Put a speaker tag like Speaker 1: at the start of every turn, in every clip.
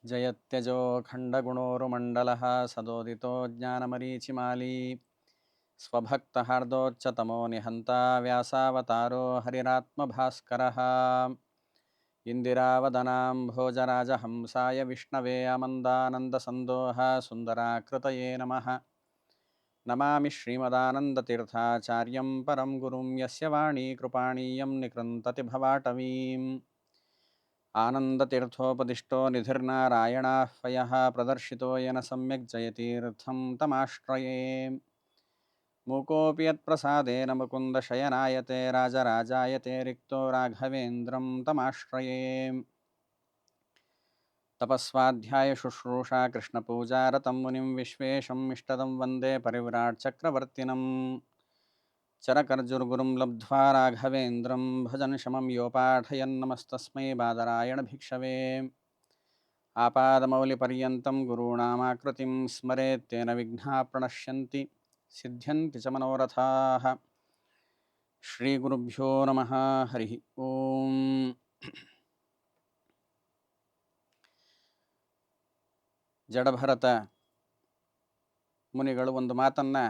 Speaker 1: ಜಯತ್ಯಜೋ ಖಂಡಗುಣೋರುಮಂಡಲಃ ಸದೋದಿತೋ ಜ್ಞಾನಮರೀಚಿಮಾಲಿ ಸ್ವಭಕ್ತಹಾರ್ದೋಚ್ಚತಮೋ ನಿಹಂತ ವ್ಯಾಸಾವತಾರೋ ಹರಿರಾತ್ಮಭಾಸ್ಕರಃ ಇಂದಿರಾವದನಾಂ ಭೋಜರಾಜಹಂಸಾಯ ವಿಷ್ಣವೇ ಅಮಂದಾನಂದಸಂದೋಹ ಸುಂದರಾಕೃತಯೇ ನಮಃ ನಮಾಮಿ ಶ್ರೀಮದಾನಂದತೀರ್ಥಾಚಾರ್ಯಂ ಪರಂ ಗುರುಂ ಯಸ್ಯ ವಾಣೀ ಕೃಪಾಣೀಯಂ ನಿಕೃಂತತಿ ಭವಾಟವೀಂ ಆನಂದತೀರ್ಥೋಪದಿಷ್ಟೋ ನಿಧಿರ್ನಾರಾಯಣಾಹ್ವಯಃ ಪ್ರದರ್ಶಿತೋ ಯೇನ ಸಮ್ಯಕ್ ಜಯತೀರ್ಥಂ ತಮಾಶ್ರಯೇ ಮೂಕೋಪಿ ಯತ್ಪ್ರಸಾದೇನ ಮುಕುಂದಶಯನಾಯತೆ ರಾಜರಾಜಾಯತೆ ರಿಕ್ತೋ ರಾಘವೇಂದ್ರಂ ತಮಾಶ್ರಯೇ ತಪಸ್ವಾಧ್ಯಾಯ ಶುಶ್ರೂಷಾ ಕೃಷ್ಣಪೂಜಾರತಂ ಮುನಿಂ ವಿಶ್ವೇಶಂ ಇಷ್ಟದಂ ವಂದೇ ಪರಿವ್ರಾಟ್ ಚಕ್ರವರ್ತಿನಂ ಚರಕರ್ಜುರ್ಗುರುಂ ಲಬ್ಧ್ವಾ ರಾಘವೇಂದ್ರಂ ಭಜನ್ ಶಮಂ ಯೋಪಾಠಯನ್ನಮಸ್ತಸ್ಮೈ ಬಾದರಾಯಣ ಭಿಕ್ಷವೇ ಆಪಾದಮೌಲಿಪರ್ಯಂతం ಗುರುಣಾಮಾಕೃತಿಂ ಸ್ಮರೇತ್ತೇನ ವಿಘ್ನಾ ಪ್ರಣಶ್ಯಂತಿ ಸಿದ್ಧ್ಯಂತಿ ಚ ಮನೋರಥಾಃ ಶ್ರೀಗುರುಭ್ಯೋ ನಮಃ ಹರಿ ಓಂ. ಜಡಭರತ ಮುನಿಗಳು ಒಂದು ಮಾತನ್ನು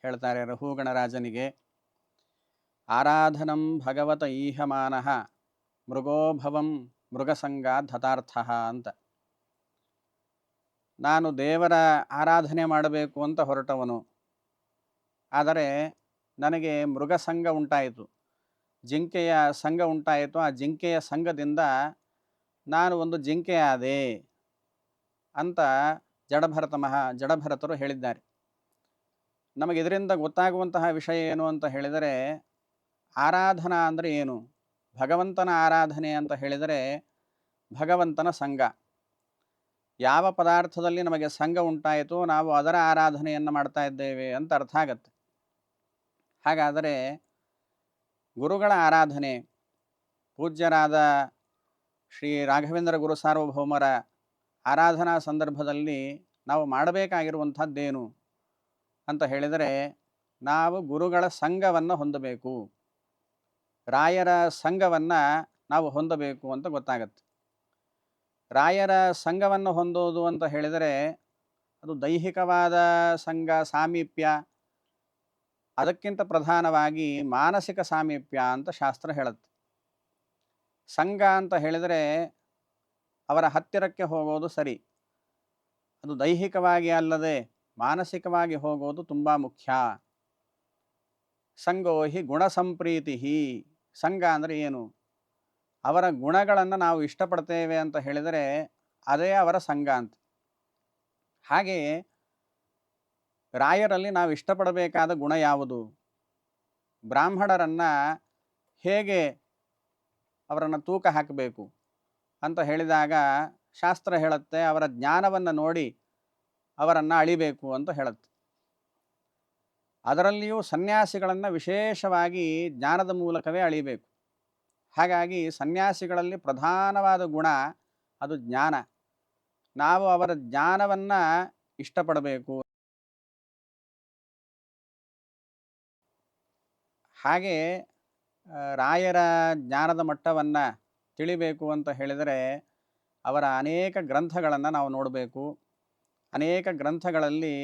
Speaker 1: ಹೇಳ್ತಾರೆ ರಘುಗಣರಾಜನಿಗೆ. ಆರಾಧನಂ ಭಗವತ ಈಹಮಾನಃ ಮೃಗೋಭವಂ ಮೃಗಸಂಗಾತ್ ಹತಾರ್ಥಃ ಅಂತ. ನಾನು ದೇವರ ಆರಾಧನೆ ಮಾಡಬೇಕು ಅಂತ ಹೊರಟವನು, ಆದರೆ ನನಗೆ ಮೃಗಸಂಗ ಉಂಟಾಯಿತು, ಜಿಂಕೆಯ ಸಂಘ ಉಂಟಾಯಿತು. ಆ ಜಿಂಕೆಯ ಸಂಘದಿಂದ ನಾನು ಒಂದು ಜಿಂಕೆಯಾದೆ ಅಂತ ಜಡಭರತರು ಹೇಳಿದ್ದಾರೆ. ನಮಗೆ ಇದರಿಂದ ಗೊತ್ತಾಗುವಂತಹ ವಿಷಯ ಏನು ಅಂತ ಹೇಳಿದರೆ, ಆರಾಧನಾ ಅಂದರೆ ಏನು? ಭಗವಂತನ ಆರಾಧನೆ ಅಂತ ಹೇಳಿದರೆ ಭಗವಂತನ ಸಂಘ. ಯಾವ ಪದಾರ್ಥದಲ್ಲಿ ನಮಗೆ ಸಂಘ ಉಂಟಾಯಿತು ನಾವು ಅದರ ಆರಾಧನೆಯನ್ನು ಮಾಡ್ತಾ ಇದ್ದೇವೆ ಅಂತ ಅರ್ಥ ಆಗತ್ತೆ. ಹಾಗಾದರೆ ಗುರುಗಳ ಆರಾಧನೆ, ಪೂಜ್ಯರಾದ ಶ್ರೀ ರಾಘವೇಂದ್ರ ಗುರು ಸಾರ್ವಭೌಮರ ಆರಾಧನಾ ಸಂದರ್ಭದಲ್ಲಿ ನಾವು ಮಾಡಬೇಕಾಗಿರುವಂಥದ್ದೇನು ಅಂತ ಹೇಳಿದರೆ, ನಾವು ಗುರುಗಳ ಸಂಘವನ್ನು ಹೊಂದಬೇಕು, ರಾಯರ ಸಂಘವನ್ನು ನಾವು ಹೊಂದಬೇಕು ಅಂತ ಗೊತ್ತಾಗತ್ತೆ. ರಾಯರ ಸಂಘವನ್ನು ಹೊಂದೋದು ಅಂತ ಹೇಳಿದರೆ ಅದು ದೈಹಿಕವಾದ ಸಂಘ, ಸಾಮೀಪ್ಯ, ಅದಕ್ಕಿಂತ ಪ್ರಧಾನವಾಗಿ ಮಾನಸಿಕ ಸಾಮೀಪ್ಯ ಅಂತ ಶಾಸ್ತ್ರ ಹೇಳುತ್ತೆ. ಸಂಘ ಅಂತ ಹೇಳಿದರೆ ಅವರ ಹತ್ತಿರಕ್ಕೆ ಹೋಗೋದು ಸರಿ, ಅದು ದೈಹಿಕವಾಗಿ ಅಲ್ಲದೆ ಮಾನಸಿಕವಾಗಿ ಹೋಗೋದು ತುಂಬ ಮುಖ್ಯ. ಸಂಗೋ ಹಿ ಗುಣಸಂಪ್ರೀತಿ. ಸಂಘ ಅಂದರೆ ಏನು? ಅವರ ಗುಣಗಳನ್ನು ನಾವು ಇಷ್ಟಪಡ್ತೇವೆ ಅಂತ ಹೇಳಿದರೆ ಅದೇ ಅವರ ಸಂಘ ಅಂತ. ಹಾಗೆಯೇ ರಾಯರಲ್ಲಿ ನಾವು ಇಷ್ಟಪಡಬೇಕಾದ ಗುಣ ಯಾವುದು? ಬ್ರಾಹ್ಮಣರನ್ನು ಹೇಗೆ ಅವರನ್ನು ತೂಕ ಹಾಕಬೇಕು ಅಂತ ಹೇಳಿದಾಗ ಶಾಸ್ತ್ರ ಹೇಳುತ್ತೆ, ಅವರ ಜ್ಞಾನವನ್ನು ನೋಡಿ ಅವರನ್ನು ಅಳಿಬೇಕು ಅಂತ ಹೇಳುತ್ತೆ. ಅದರಲ್ಲಿಯೂ ಸನ್ಯಾಸಿಗಳನ್ನು ವಿಶೇಷವಾಗಿ ಜ್ಞಾನದ ಮೂಲಕವೇ ಅಳಿಬೇಕು. ಹಾಗಾಗಿ ಸನ್ಯಾಸಿಗಳಲ್ಲಿ ಪ್ರಧಾನವಾದ ಗುಣ ಅದು ಜ್ಞಾನ. ನಾವು ಅವರ ಜ್ಞಾನವನ್ನು ಇಷ್ಟಪಡಬೇಕು. ಹಾಗೆ ರಾಯರ ಜ್ಞಾನದ ಮಟ್ಟವನ್ನು ತಿಳಿಬೇಕು ಅಂತ ಹೇಳಿದರೆ ಅವರ ಅನೇಕ ಗ್ರಂಥಗಳನ್ನು ನಾವು ನೋಡಬೇಕು. ಅನೇಕ ಗ್ರಂಥಗಳಲ್ಲಿ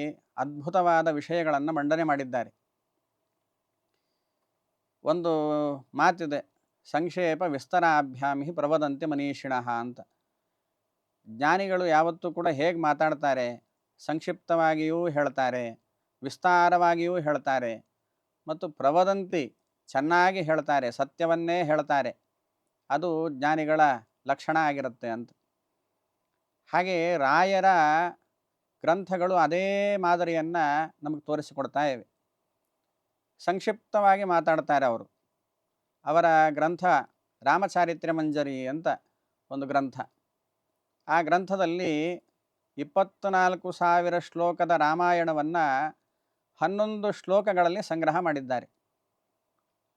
Speaker 1: ಅದ್ಭುತವಾದ ವಿಷಯಗಳನ್ನು ಮಂಡನೆ ಮಾಡಿದ್ದಾರೆ. ಒಂದು ಮಾತಿದೆ, ಸಂಕ್ಷೇಪ ವಿಸ್ತರಾಭ್ಯಾಮಿ ಪ್ರವದಂತೆ ಮನೀಷಿಣಃ ಅಂತ. ಜ್ಞಾನಿಗಳು ಯಾವತ್ತೂ ಕೂಡ ಹೇಗೆ ಮಾತಾಡ್ತಾರೆ, ಸಂಕ್ಷಿಪ್ತವಾಗಿಯೂ ಹೇಳ್ತಾರೆ, ವಿಸ್ತಾರವಾಗಿಯೂ ಹೇಳ್ತಾರೆ, ಮತ್ತು ಪ್ರವದಂತಿ ಚೆನ್ನಾಗಿ ಹೇಳ್ತಾರೆ, ಸತ್ಯವನ್ನೇ ಹೇಳ್ತಾರೆ. ಅದು ಜ್ಞಾನಿಗಳ ಲಕ್ಷಣ ಆಗಿರುತ್ತೆ ಅಂತ. ಹಾಗೆ ರಾಯರ ಗ್ರಂಥಗಳು ಅದೇ ಮಾದರಿಯನ್ನು ನಮಗೆ ತೋರಿಸಿಕೊಡ್ತಾ ಇವೆ. ಸಂಕ್ಷಿಪ್ತವಾಗಿ ಮಾತಾಡ್ತಾರೆ ಅವರು. ಅವರ ಗ್ರಂಥ ರಾಮಚಾರಿತ್ರ್ಯ ಮಂಜರಿ ಅಂತ ಒಂದು ಗ್ರಂಥ. ಆ ಗ್ರಂಥದಲ್ಲಿ 24,000 ಶ್ಲೋಕದ ರಾಮಾಯಣವನ್ನು 11 ಶ್ಲೋಕಗಳಲ್ಲಿ ಸಂಗ್ರಹ ಮಾಡಿದ್ದಾರೆ.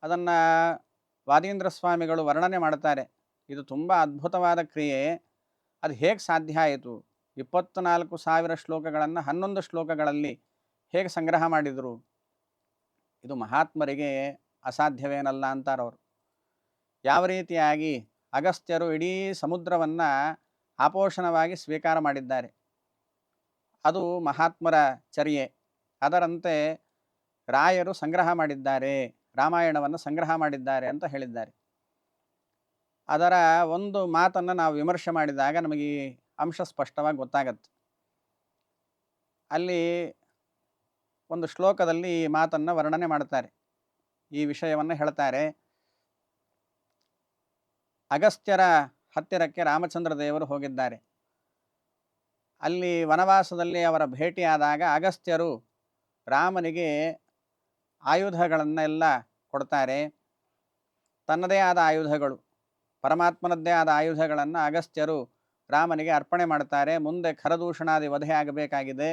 Speaker 1: ಅದನ್ನು ವಾದೀಂದ್ರ ಸ್ವಾಮಿಗಳು ವರ್ಣನೆ ಮಾಡ್ತಾರೆ. ಇದು ತುಂಬ ಅದ್ಭುತವಾದ ಕ್ರಿಯೆ, ಅದು ಹೇಗೆ ಸಾಧ್ಯ ಆಯಿತು? 24,000 ಶ್ಲೋಕಗಳನ್ನು 11 ಶ್ಲೋಕಗಳಲ್ಲಿ ಹೇಗೆ ಸಂಗ್ರಹ ಮಾಡಿದರು? ಇದು ಮಹಾತ್ಮರಿಗೆ ಅಸಾಧ್ಯವೇನಲ್ಲ ಅಂತಾರವರು. ಯಾವ ರೀತಿಯಾಗಿ ಅಗಸ್ತ್ಯರು ಇಡೀ ಸಮುದ್ರವನ್ನು ಆಪೋಷಣವಾಗಿ ಸ್ವೀಕಾರ ಮಾಡಿದ್ದಾರೆ. ಅದು ಮಹಾತ್ಮರ ಚರ್ಯೆ. ಅದರಂತೆ ರಾಯರು ಸಂಗ್ರಹ ಮಾಡಿದ್ದಾರೆ, ರಾಮಾಯಣವನ್ನು ಸಂಗ್ರಹ ಮಾಡಿದ್ದಾರೆ ಅಂತ ಹೇಳಿದ್ದಾರೆ. ಅದರ ಒಂದು ಮಾತನ್ನು ನಾವು ವಿಮರ್ಶೆ ಮಾಡಿದಾಗ ನಮಗೆ ಈ ಅಂಶ ಸ್ಪಷ್ಟವಾಗಿ ಗೊತ್ತಾಗತ್ತೆ. ಅಲ್ಲಿ ಒಂದು ಶ್ಲೋಕದಲ್ಲಿ ಈ ಮಾತನ್ನು ವರ್ಣನೆ ಮಾಡ್ತಾರೆ, ಈ ವಿಷಯವನ್ನು ಹೇಳ್ತಾರೆ. ಅಗಸ್ತ್ಯರ ಹತ್ತಿರಕ್ಕೆ ರಾಮಚಂದ್ರ ದೇವರು ಹೋಗಿದ್ದಾರೆ. ಅಲ್ಲಿ ವನವಾಸದಲ್ಲಿ ಅವರ ಭೇಟಿಯಾದಾಗ ಅಗಸ್ತ್ಯರು ರಾಮನಿಗೆ ಆಯುಧಗಳನ್ನೆಲ್ಲ ಕೊಡ್ತಾರೆ. ತನ್ನದೇ ಆದ ಆಯುಧಗಳು, ಪರಮಾತ್ಮನದ್ದೇ ಆದ ಆಯುಧಗಳನ್ನು ಅಗಸ್ತ್ಯರು ರಾಮನಿಗೆ ಅರ್ಪಣೆ ಮಾಡ್ತಾರೆ. ಮುಂದೆ ಖರದೂಷಣಾದಿ ವಧೆ ಆಗಬೇಕಾಗಿದೆ,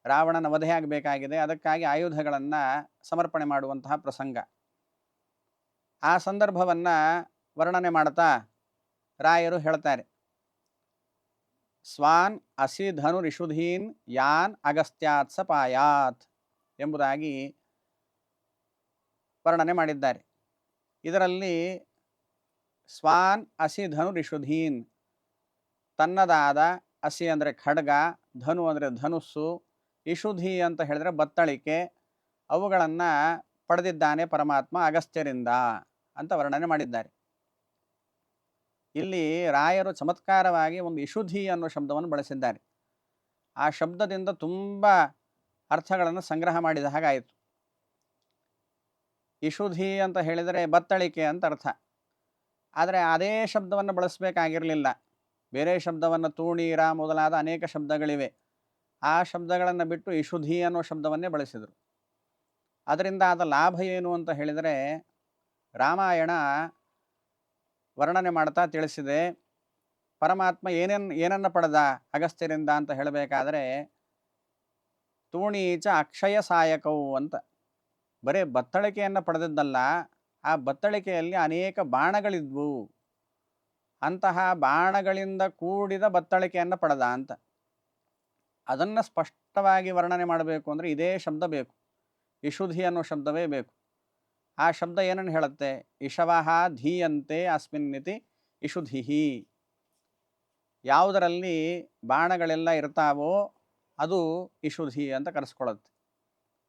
Speaker 1: ರಾವಣನ ವಧೆ ಆಗಬೇಕಾಗಿದೆ, ಅದಕ್ಕಾಗಿ ಆಯುಧಗಳನ್ನು ಸಮರ್ಪಣೆ ಮಾಡುವಂತಹ ಪ್ರಸಂಗ. ಆ ಸಂದರ್ಭವನ್ನು ವರ್ಣನೆ ಮಾಡ್ತಾ ರಾಯರು ಹೇಳ್ತಾರೆ, ಸ್ವಾನ್ ಅಸಿ ಧನು ರಿಷುಧೀನ್ ಯಾನ್ ಅಗಸ್ತ್ಯಾತ್ ಸಪಾಯಾತ್ ಎಂಬುದಾಗಿ ವರ್ಣನೆ ಮಾಡಿದ್ದಾರೆ. ಇದರಲ್ಲಿ ಸ್ವಾನ್ ಅಸಿ ಧನು ರಿಷುಧೀನ್, ತನ್ನದಾದ, ಅಸಿ ಅಂದರೆ ಖಡ್ಗ, ಧನು ಅಂದರೆ ಧನುಸ್ಸು, ಇಷುಧಿ ಅಂತ ಹೇಳಿದರೆ ಬತ್ತಳಿಕೆ, ಅವುಗಳನ್ನು ಪಡೆದಿದ್ದಾನೆ ಪರಮಾತ್ಮ ಅಗಸ್ತ್ಯರಿಂದ ಅಂತ ವರ್ಣನೆ ಮಾಡಿದ್ದಾರೆ. ಇಲ್ಲಿ ರಾಯರು ಚಮತ್ಕಾರವಾಗಿ ಒಂದು ಇಷುಧಿ ಅನ್ನೋ ಶಬ್ದವನ್ನು ಬಳಸಿದ್ದಾರೆ. ಆ ಶಬ್ದದಿಂದ ತುಂಬ ಅರ್ಥಗಳನ್ನು ಸಂಗ್ರಹ ಮಾಡಿದ ಹಾಗಾಯಿತು. ಇಷುಧಿ ಅಂತ ಹೇಳಿದರೆ ಬತ್ತಳಿಕೆ ಅಂತ ಅರ್ಥ. ಆದರೆ ಅದೇ ಶಬ್ದವನ್ನು ಬಳಸಬೇಕಾಗಿರಲಿಲ್ಲ. ಬೇರೆ ಶಬ್ದವನ್ನು ತೂಣೀರ ಮೊದಲಾದ ಅನೇಕ ಶಬ್ದಗಳಿವೆ. ಆ ಶಬ್ದಗಳನ್ನು ಬಿಟ್ಟು ಇಷುಧಿ ಅನ್ನೋ ಶಬ್ದವನ್ನೇ ಬಳಸಿದರು. ಅದರಿಂದ ಆದ ಲಾಭ ಏನು ಅಂತ ಹೇಳಿದರೆ, ರಾಮಾಯಣ ವರ್ಣನೆ ಮಾಡ್ತಾ ತಿಳಿಸಿದೆ, ಪರಮಾತ್ಮ ಏನನ್ನು ಪಡೆದ ಅಗಸ್ತ್ಯರಿಂದ ಅಂತ ಹೇಳಬೇಕಾದರೆ, ತೂಣೀಚ ಅಕ್ಷಯ ಸಾಯಕವು ಅಂತ. ಬರೀ ಬತ್ತಳಿಕೆಯನ್ನು ಪಡೆದಿದ್ದಲ್ಲ, ಆ ಬತ್ತಳಿಕೆಯಲ್ಲಿ ಅನೇಕ ಬಾಣಗಳಿದ್ವು, ಅಂತಹ ಬಾಣಗಳಿಂದ ಕೂಡಿದ ಬತ್ತಳಿಕೆಯನ್ನು ಪಡೆದ ಅಂತ. ಅದನ್ನು ಸ್ಪಷ್ಟವಾಗಿ ವರ್ಣನೆ ಮಾಡಬೇಕು ಅಂದರೆ ಇದೇ ಶಬ್ದ ಬೇಕು, ಇಷುಧಿ ಅನ್ನೋ ಶಬ್ದವೇ ಬೇಕು. ಆ ಶಬ್ದ ಏನನ್ನು ಹೇಳುತ್ತೆ? ಇಷವಃ ಧೀಯಂತೆ ಅಸ್ಮಿನ್ನಿತಿ ಇಷುಧಿಹಿ. ಯಾವುದರಲ್ಲಿ ಬಾಣಗಳೆಲ್ಲ ಇರ್ತಾವೋ ಅದು ಇಷುಧಿ ಅಂತ ಕರೆಸ್ಕೊಳ್ಳುತ್ತೆ.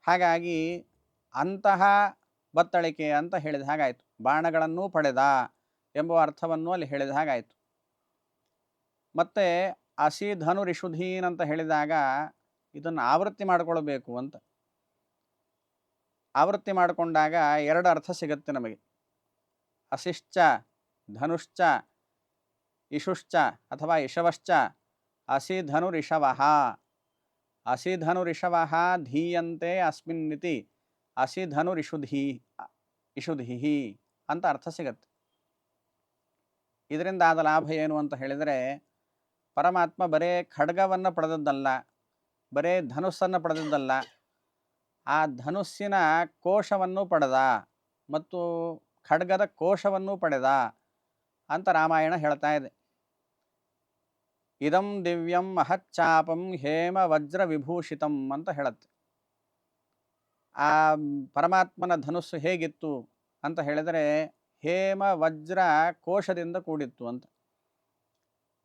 Speaker 1: ಹಾಗಾಗಿ ಅಂತಹ ಬತ್ತಳಿಕೆ ಅಂತ ಹೇಳಿದ ಹಾಗಾಯಿತು. ಬಾಣಗಳನ್ನೂ ಪಡೆದ ಎಂಬ ಅರ್ಥವನ್ನು ಅಲ್ಲಿ ಹೇಳಿದ ಹಾಗಾಯಿತು. ಮತ್ತು ಅಸಿ ಧನು ರಿಷುಧೀನ್ ಅಂತ ಹೇಳಿದಾಗ ಇದನ್ನು ಆವೃತ್ತಿ ಮಾಡಿಕೊಳ್ಬೇಕು ಅಂತ. ಆವೃತ್ತಿ ಮಾಡಿಕೊಂಡಾಗ ಎರಡು ಅರ್ಥ ಸಿಗುತ್ತೆ ನಮಗೆ. ಅಸಿಶ್ಚ ಧನುಶ್ಚ ಇಷುಶ್ಚ ಅಥವಾ ಇಷವಶ್ಚ ಅಸಿ ಧನು ರಿಷವಃ. ಅಸಿ ಧನು ರಿಷವಃ ಧೀಯಂತೆ ಅಸ್ಮಿನ್ನಿತಿ ಅಸಿ ಧನು ಇಷುಧಿ ಅಂತ ಅರ್ಥ ಸಿಗತ್ತೆ. ಇದರಿಂದ ಆದ ಲಾಭ ಏನು ಅಂತ ಹೇಳಿದರೆ, ಪರಮಾತ್ಮ ಬರೇ ಖಡ್ಗವನ್ನು ಪಡೆದದ್ದಲ್ಲ, ಬರೇ ಧನುಸ್ಸನ್ನು ಪಡೆದದ್ದಲ್ಲ, ಆ ಧನುಸ್ಸಿನ ಕೋಶವನ್ನು ಪಡೆದ ಮತ್ತು ಖಡ್ಗದ ಕೋಶವನ್ನು ಪಡೆದ ಅಂತ ರಾಮಾಯಣ ಹೇಳ್ತಾ ಇದೆ. ಇದಂ ದಿವ್ಯಂ ಮಹಚ್ಚಾಪಂ ಹೇಮ ವಜ್ರ ವಿಭೂಷಿತಂ ಅಂತ ಹೇಳುತ್ತೆ. ಆ ಪರಮಾತ್ಮನ ಧನುಸ್ಸು ಹೇಗಿತ್ತು ಅಂತ ಹೇಳಿದರೆ, ಹೇಮ ವಜ್ರ ಕೋಶದಿಂದ ಕೂಡಿತ್ತು ಅಂತ.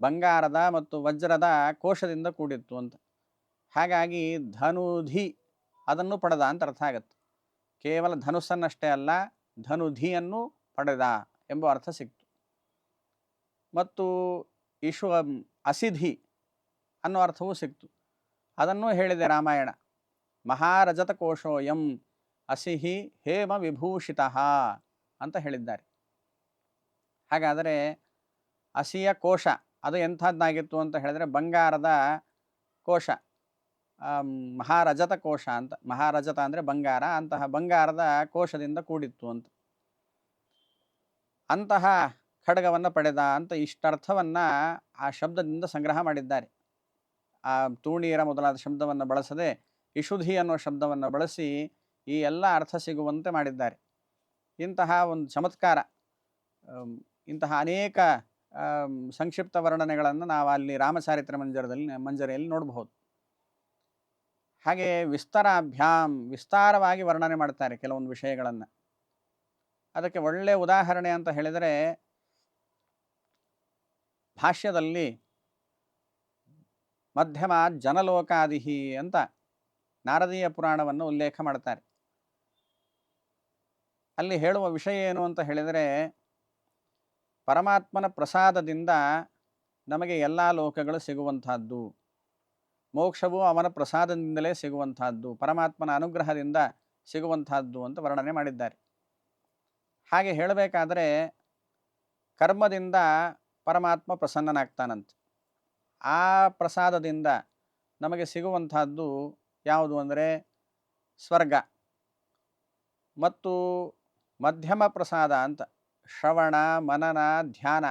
Speaker 1: ಬಂಗಾರದ ಮತ್ತು ವಜ್ರದ ಕೋಶದಿಂದ ಕೂಡಿತ್ತು ಅಂತ. ಹಾಗಾಗಿ ಧನುಧಿ ಅದನ್ನು ಪಡೆದ ಅಂತ ಅರ್ಥ ಆಗತ್ತೆ. ಕೇವಲ ಧನುಸ್ಸನ್ನಷ್ಟೇ ಅಲ್ಲ, ಧನುಧಿಯನ್ನು ಪಡೆದ ಎಂಬ ಅರ್ಥ ಸಿಕ್ತು. ಮತ್ತು ಅಸಿಧಿ ಅನ್ನೋ ಅರ್ಥವೂ ಸಿಕ್ತು. ಅದನ್ನೂ ಹೇಳಿದೆ ರಾಮಾಯಣ. ಮಹಾರಜತ ಕೋಶೋಯಂ ಅಸಿಹಿ ಹೇಮ ವಿಭೂಷಿತ ಅಂತ ಹೇಳಿದ್ದಾರೆ. ಹಾಗಾದರೆ ಅಸಿಯ ಕೋಶ ಅದು ಎಂಥದ್ದಾಗಿತ್ತು ಅಂತ ಹೇಳಿದರೆ, ಬಂಗಾರದ ಕೋಶ, ಮಹಾರಜತ ಕೋಶ ಅಂತ. ಮಹಾರಜತ ಅಂದರೆ ಬಂಗಾರ, ಅಂತಹ ಬಂಗಾರದ ಕೋಶದಿಂದ ಕೂಡಿತ್ತು ಅಂತ. ಅಂತಹ ಖಡ್ಗವನ್ನು ಪಡೆದ ಅಂತ ಇಷ್ಟರ್ಥವನ್ನು ಆ ಶಬ್ದದಿಂದ ಸಂಗ್ರಹ ಮಾಡಿದ್ದಾರೆ. ಆ ತೂಣೀರ ಮೊದಲಾದ ಶಬ್ದವನ್ನು ಬಳಸದೆ ಇಷುಧಿ ಅನ್ನೋ ಶಬ್ದವನ್ನು ಬಳಸಿ ಈ ಎಲ್ಲ ಅರ್ಥ ಸಿಗುವಂತೆ ಮಾಡಿದ್ದಾರೆ. ಇಂತಹ ಒಂದು ಚಮತ್ಕಾರ, ಇಂತಹ ಅನೇಕ ಸಂಕ್ಷಿಪ್ತ ವರ್ಣನೆಗಳನ್ನು ನಾವು ಅಲ್ಲಿ ರಾಮಚಾರಿತ್ರ ಮಂಜರಿಯಲ್ಲಿ ನೋಡಬಹುದು. ಹಾಗೆ ವಿಸ್ತಾರವಾಗಿ ವರ್ಣನೆ ಮಾಡ್ತಾರೆ ಕೆಲವೊಂದು ವಿಷಯಗಳನ್ನು. ಅದಕ್ಕೆ ಒಳ್ಳೆಯ ಉದಾಹರಣೆ ಅಂತ ಹೇಳಿದರೆ, ಭಾಷ್ಯದಲ್ಲಿ ಮಧ್ಯಮ ಜನಲೋಕಾದಿಹಿ ಅಂತ ನಾರದೀಯ ಪುರಾಣವನ್ನು ಉಲ್ಲೇಖ ಮಾಡ್ತಾರೆ. ಅಲ್ಲಿ ಹೇಳುವ ವಿಷಯ ಏನು ಅಂತ ಹೇಳಿದರೆ, ಪರಮಾತ್ಮನ ಪ್ರಸಾದದಿಂದ ನಮಗೆ ಎಲ್ಲ ಲೋಕಗಳು ಸಿಗುವಂತಹದ್ದು, ಮೋಕ್ಷವು ಅವನ ಪ್ರಸಾದದಿಂದಲೇ ಸಿಗುವಂತಹದ್ದು, ಪರಮಾತ್ಮನ ಅನುಗ್ರಹದಿಂದ ಸಿಗುವಂತಹದ್ದು ಅಂತ ವರ್ಣನೆ ಮಾಡಿದ್ದಾರೆ. ಹಾಗೆ ಹೇಳಬೇಕಾದರೆ ಕರ್ಮದಿಂದ ಪರಮಾತ್ಮ ಪ್ರಸನ್ನನಾಗ್ತಾನಂತೆ. ಆ ಪ್ರಸಾದದಿಂದ ನಮಗೆ ಸಿಗುವಂತಹದ್ದು ಯಾವುದು ಅಂದರೆ ಸ್ವರ್ಗ. ಮತ್ತು ಮಧ್ಯಮ ಪ್ರಸಾದ ಅಂತ ಶ್ರವಣ, ಮನನ, ಧ್ಯಾನ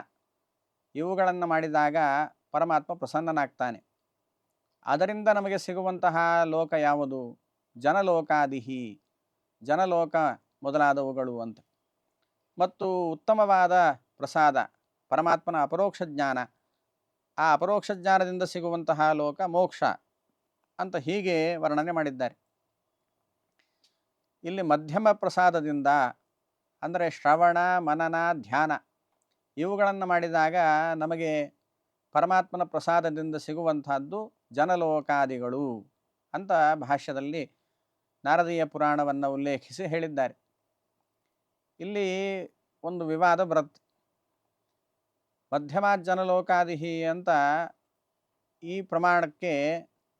Speaker 1: ಇವುಗಳನ್ನು ಮಾಡಿದಾಗ ಪರಮಾತ್ಮ ಪ್ರಸನ್ನನಾಗ್ತಾನೆ. ಅದರಿಂದ ನಮಗೆ ಸಿಗುವಂತಹ ಲೋಕ ಯಾವುದು? ಜನಲೋಕಾದಿಹಿ, ಜನಲೋಕ ಮೊದಲಾದವುಗಳು ಅಂತ. ಮತ್ತು ಉತ್ತಮವಾದ ಪ್ರಸಾದ ಪರಮಾತ್ಮನ ಅಪರೋಕ್ಷ ಜ್ಞಾನ, ಆ ಅಪರೋಕ್ಷ ಜ್ಞಾನದಿಂದ ಸಿಗುವಂತಹ ಲೋಕ ಮೋಕ್ಷ ಅಂತ ಹೀಗೆ ವರ್ಣನೆ ಮಾಡಿದ್ದಾರೆ. ಇಲ್ಲಿ ಮಧ್ಯಮ ಪ್ರಸಾದದಿಂದ ಅಂದರೆ ಶ್ರವಣ, ಮನನ, ಧ್ಯಾನ ಇವುಗಳನ್ನು ಮಾಡಿದಾಗ ನಮಗೆ ಪರಮಾತ್ಮನ ಪ್ರಸಾದದಿಂದ ಸಿಗುವಂತಹದ್ದು ಜನಲೋಕಾದಿಗಳು ಅಂತ ಭಾಷ್ಯದಲ್ಲಿ ನಾರದೀಯ ಪುರಾಣವನ್ನು ಉಲ್ಲೇಖಿಸಿ ಹೇಳಿದ್ದಾರೆ. ಇಲ್ಲಿ ಒಂದು ವಿವಾದ ಬರುತ್ತೆ. ಮಧ್ಯಮ ಜನಲೋಕಾದಿಹಿ ಅಂತ ಈ ಪ್ರಮಾಣಕ್ಕೆ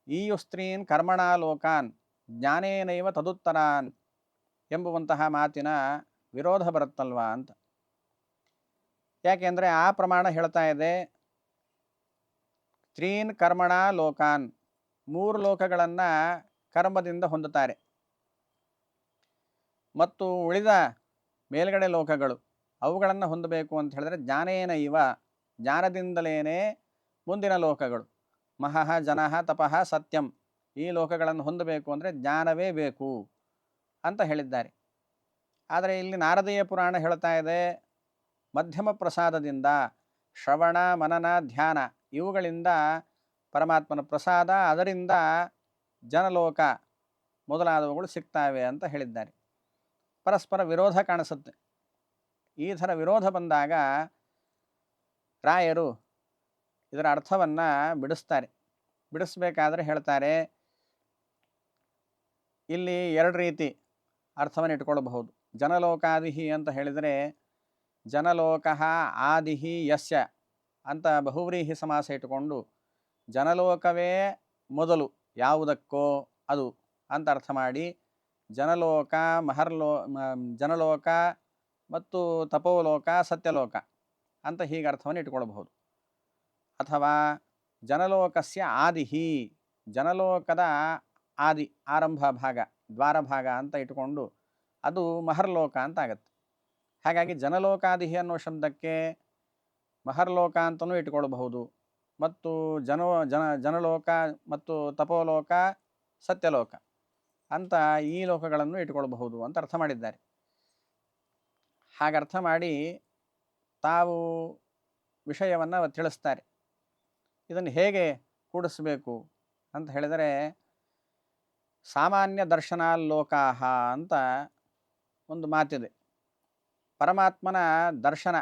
Speaker 1: ಈಯು ಸ್ತ್ರೀನ್ ಕರ್ಮಣ ಲೋಕಾನ್ ಜ್ಞಾನೇನೈವ ತದುತ್ತರಾನ್ ಎಂಬುವಂತಹ ಮಾತಿನ ವಿರೋಧ ಬರುತ್ತಲ್ವಾ ಅಂತ. ಯಾಕೆಂದರೆ ಆ ಪ್ರಮಾಣ ಹೇಳ್ತಾ ಇದೆ, ಸ್ತ್ರೀನ್ ಕರ್ಮಣ ಲೋಕಾನ್, 3 ಲೋಕಗಳನ್ನು ಕರ್ಮದಿಂದ ಹೊಂದುತ್ತಾರೆ. ಮತ್ತು ಉಳಿದ ಮೇಲ್ಗಡೆ ಲೋಕಗಳು ಅವುಗಳನ್ನು ಹೊಂದಬೇಕು ಅಂತ ಹೇಳಿದ್ರೆ ಜ್ಞಾನೇನ ಇವ, ಜ್ಞಾನದಿಂದಲೇ ಮುಂದಿನ ಲೋಕಗಳು ಮಹಃ ಜನಃ ತಪಃ ಸತ್ಯಂ ಈ ಲೋಕಗಳನ್ನು ಹೊಂದಬೇಕು ಅಂದರೆ ಜ್ಞಾನವೇ ಬೇಕು ಅಂತ ಹೇಳಿದ್ದಾರೆ. ಆದರೆ ಇಲ್ಲಿ ನಾರದೀಯ ಪುರಾಣ ಹೇಳ್ತಾ ಇದೆ, ಮಧ್ಯಮ ಪ್ರಸಾದದಿಂದ ಶ್ರವಣ, ಮನನ, ಧ್ಯಾನ ಇವುಗಳಿಂದ ಪರಮಾತ್ಮನ ಪ್ರಸಾದ, ಅದರಿಂದ ಜನಲೋಕ ಮೊದಲಾದವುಗಳು ಸಿಗ್ತಾವೆ ಅಂತ ಹೇಳಿದ್ದಾರೆ. ಪರಸ್ಪರ ವಿರೋಧ ಕಾಣಿಸುತ್ತೆ. ಈ ಥರ ವಿರೋಧ ಬಂದಾಗ ರಾಯರು ಇದರ ಅರ್ಥವನ್ನು ಬಿಡಿಸ್ತಾರೆ. ಬಿಡಿಸ್ಬೇಕಾದ್ರೆ ಹೇಳ್ತಾರೆ, ಇಲ್ಲಿ 2 ರೀತಿ ಅರ್ಥವನ್ನು ಇಟ್ಕೊಳ್ಬಹುದು. ಜನಲೋಕಾದಿಹಿ ಅಂತ ಹೇಳಿದರೆ ಜನಲೋಕಃ ಆದಿಹಿ ಯಸ್ಯ ಅಂತ ಬಹುವ್ರೀಹಿ ಸಮಾಸ ಇಟ್ಟುಕೊಂಡು ಜನಲೋಕವೇ ಮೊದಲು ಯಾವುದಕ್ಕೋ ಅದು ಅಂತ ಅರ್ಥ ಮಾಡಿ ಜನಲೋಕ, ಜನಲೋಕ ಮತ್ತು ತಪೋಲೋಕ, ಸತ್ಯಲೋಕ ಅಂತ ಹೀಗೆ ಅರ್ಥವನ್ನು ಇಟ್ಕೊಳ್ಬಹುದು. ಅಥವಾ ಜನಲೋಕಸ್ಯ ಆದಿಹಿ, ಜನಲೋಕದ ಆದಿ ಆರಂಭ ಭಾಗ, ದ್ವಾರ ಭಾಗ ಅಂತ ಇಟ್ಕೊಂಡು ಅದು ಮಹರ್ಲೋಕ ಅಂತ ಆಗತ್ತೆ. ಹಾಗಾಗಿ ಜನಲೋಕಾದಿಹಿ ಅನ್ನೋ ಶಬ್ದಕ್ಕೆ ಮಹರ್ಲೋಕ ಅಂತಲೂ ಇಟ್ಕೊಳ್ಬಹುದು, ಮತ್ತು ಜನಲೋಕ ಮತ್ತು ತಪೋಲೋಕ, ಸತ್ಯಲೋಕ ಅಂತ ಈ ಲೋಕಗಳನ್ನು ಇಟ್ಕೊಳ್ಬಹುದು ಅಂತ ಅರ್ಥ ಮಾಡಿದ್ದಾರೆ. ಹಾಗರ್ಥ ಮಾಡಿ ತಾವು ವಿಷಯವನ್ನು ತಿಳಿಸ್ತಾರೆ. ಇದನ್ನು ಹೇಗೆ ಕೂಡಿಸಬೇಕು ಅಂತ ಹೇಳಿದರೆ, ಸಾಮಾನ್ಯ ದರ್ಶನಾಲೋಕಾಹ ಅಂತ ಒಂದು ಮಾತಿದೆ. ಪರಮಾತ್ಮನ ದರ್ಶನ,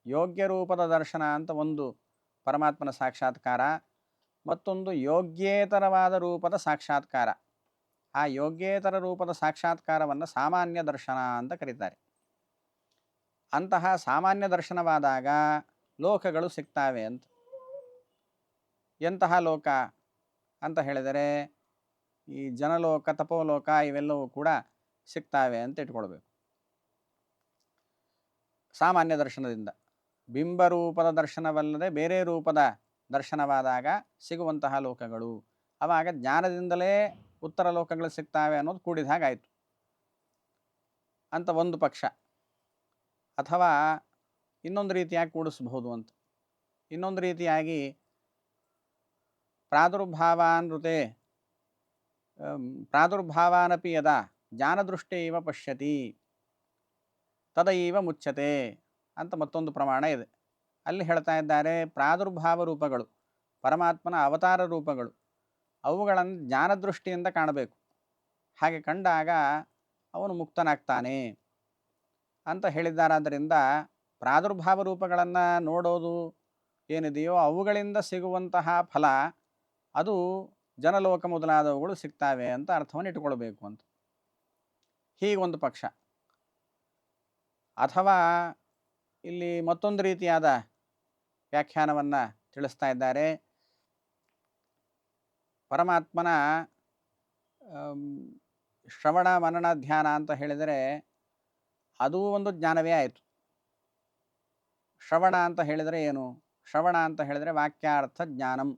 Speaker 1: ಯೋಗ್ಯ ರೂಪದ ದರ್ಶನ ಅಂತ ಒಂದು ಪರಮಾತ್ಮನ ಸಾಕ್ಷಾತ್ಕಾರ, ಮತ್ತೊಂದು ಯೋಗ್ಯೇತರವಾದ ರೂಪದ ಸಾಕ್ಷಾತ್ಕಾರ. ಆ ಯೋಗ್ಯೇತರ ರೂಪದ ಸಾಕ್ಷಾತ್ಕಾರವನ್ನು ಸಾಮಾನ್ಯ ದರ್ಶನ ಅಂತ ಕರೀತಾರೆ. ಅಂತಹ ಸಾಮಾನ್ಯ ದರ್ಶನವಾದಾಗ ಲೋಕಗಳು ಸಿಗ್ತಾವೆ ಅಂತ. ಎಂತಹ ಲೋಕ ಅಂತ ಹೇಳಿದರೆ ಈ ಜನಲೋಕ, ತಪೋಲೋಕ ಇವೆಲ್ಲವೂ ಕೂಡ ಸಿಗ್ತಾವೆ ಅಂತ ಇಟ್ಕೊಳ್ಬೇಕು. ಸಾಮಾನ್ಯ ದರ್ಶನದಿಂದ ಬಿಂಬರೂಪದ ದರ್ಶನವಲ್ಲದೆ ಬೇರೆ ರೂಪದ ದರ್ಶನವಾದಾಗ ಸಿಗುವಂತಹ ಲೋಕಗಳು, ಆವಾಗ ಜ್ಞಾನದಿಂದಲೇ ಉತ್ತರ ಲೋಕಗಳು ಸಿಗ್ತಾವೆ ಅನ್ನೋದು ಕೂಡಿದ ಹಾಗಾಯಿತು ಅಂತ ಒಂದು ಪಕ್ಷ. ಅಥವಾ ಇನ್ನೊಂದು ರೀತಿಯಾಗಿ ಕೂಡಿಸಬಹುದು ಅಂತ. ಇನ್ನೊಂದು ರೀತಿಯಾಗಿ ಪ್ರಾದುರ್ಭಾವಾನೃತೆ ಪ್ರಾದುರ್ಭಾವಾನಪಿ ಯದಾ ಜ್ಞಾನದೃಷ್ಟೇವ ಪಶ್ಯತಿ ತದೈವ ಮುಚ್ಯತೆ ಅಂತ ಮತ್ತೊಂದು ಪ್ರಮಾಣ ಇದೆ. ಅಲ್ಲಿ ಹೇಳ್ತಾ ಇದ್ದಾರೆ, ಪ್ರಾದುರ್ಭಾವ ರೂಪಗಳು, ಪರಮಾತ್ಮನ ಅವತಾರ ರೂಪಗಳು, ಅವುಗಳನ್ನು ಜ್ಞಾನದೃಷ್ಟಿಯಿಂದ ಕಾಣಬೇಕು. ಹಾಗೆ ಕಂಡಾಗ ಅವನು ಮುಕ್ತನಾಗ್ತಾನೆ ಅಂತ ಹೇಳಿದ್ದಾರಾದ್ದರಿಂದ ಪ್ರಾದುರ್ಭಾವ ರೂಪಗಳನ್ನು ನೋಡೋದು ಏನಿದೆಯೋ ಅವುಗಳಿಂದ ಸಿಗುವಂತಹ ಫಲ ಅದು ಜನಲೋಕ ಮೊದಲಾದವುಗಳು ಸಿಗ್ತಾವೆ ಅಂತ ಅರ್ಥವನ್ನು ಇಟ್ಕೊಳ್ಬೇಕು ಅಂತ. ಹೀಗೊಂದು ಪಕ್ಷ. ಅಥವಾ ಇಲ್ಲಿ ಮತ್ತೊಂದು ರೀತಿಯಾದ ವ್ಯಾಖ್ಯಾನವನ್ನು ತಿಳಿಸ್ತಾ ಇದ್ದಾರೆ. ಪರಮಾತ್ಮನ ಶ್ರವಣ ಮನನ ಧ್ಯಾನ ಅಂತ ಹೇಳಿದರೆ ಅದೂ ಒಂದು ಜ್ಞಾನವೇ ಆಯಿತು. ಶ್ರವಣ ಅಂತ ಹೇಳಿದರೆ ಏನು? ಶ್ರವಣ ಅಂತ ಹೇಳಿದರೆ ವಾಕ್ಯಾರ್ಥ ಜ್ಞಾನಂ,